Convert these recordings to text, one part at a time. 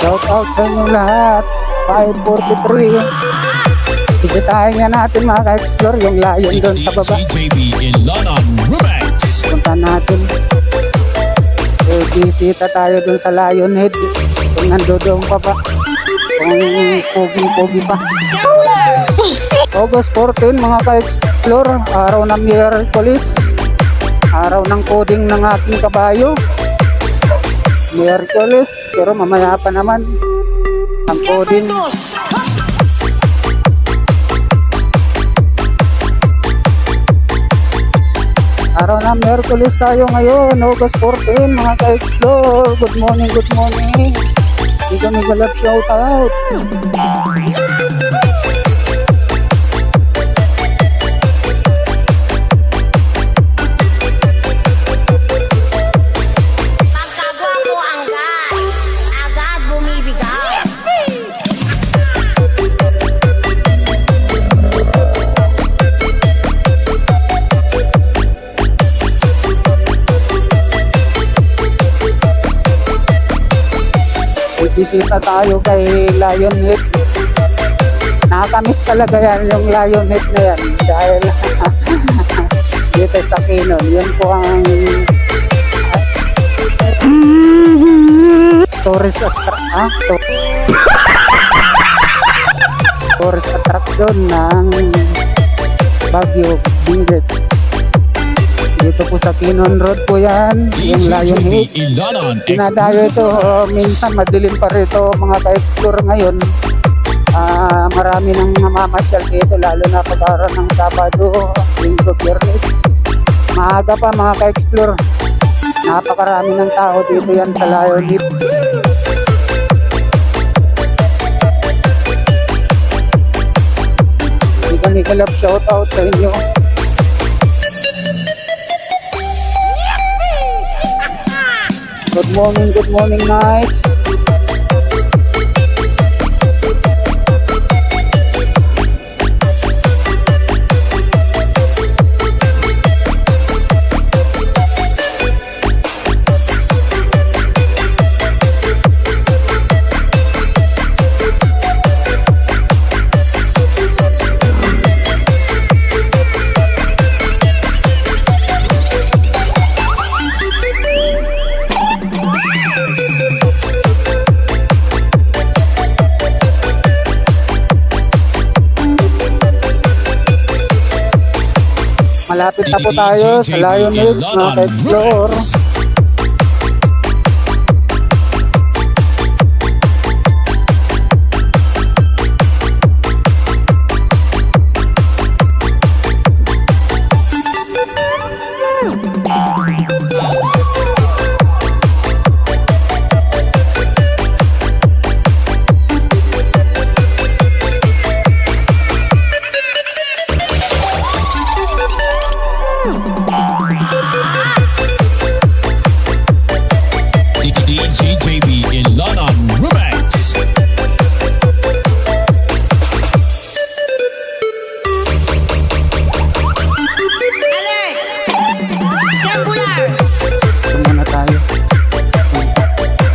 Shout out sa inyo lahat. 543. Bisitahin nga natin mga ka-explore yung layon doon sa baba. Punta natin. Bisita tayo doon sa Lion Head. Kung nandoon pa ba. Kung pogi-pogi pa. August 14 mga ka-explore. Araw ng Miyerkules. Araw ng coding ng aking kabayo. Miyerkules. Pero mamaya pa naman ang coding. Araw ng Miyerkules tayo ngayon, August 14, mga ka-explore. Good morning, good morning. Dito may galap shout out. Pagkagawa ko ang gas, agad bumibigay. Bisita tayo kay Lion Head. Nakakamiss talaga yan yung Lion Head na yan dahil dito sa Kinon. Yan po ang tourist attraction ng Baguio, Benguet. Dito po sa Kinon Road po yan, yung Lion Head. Dinadayo ito, minsan madilim pa rito mga ka-explore ngayon. Marami nang namamasyal dito, lalo na pag-araw ng Sabado, Linggo, Biyernes. Maaga pa mga ka-explore. Napakarami ng tao dito yan sa Lion Head. Nikalab shout out sa inyo. Good morning nights. Malapit na po tayo sa Lion Head, mga ka-explore.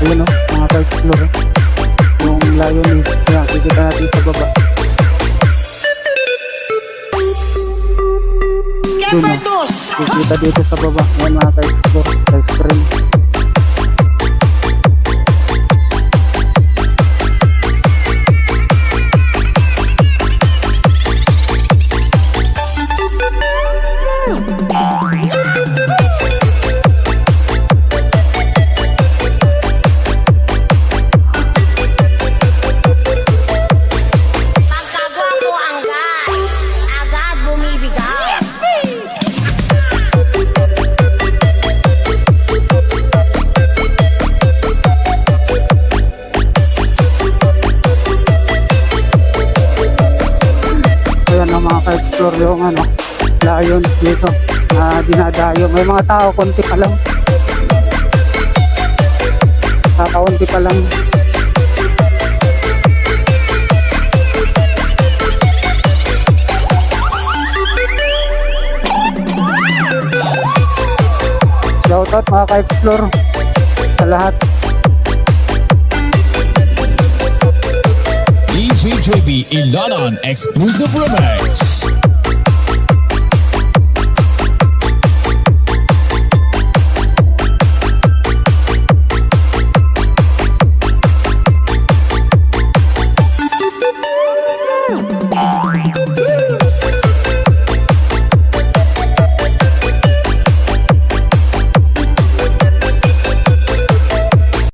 Ayun o, mga ka-explore. Yung Lion Head, yan, kikita natin sa baba. Doon o, kikita dito sa baba. Yan mga ka-explore, sa screen. Ka-explore yung lions dito dinadayo. May mga tao, konti pa lang. Kakaunti pa lang. Shoutout mga ka-explore sa lahat. DDB Ilanan Exclusive Remix.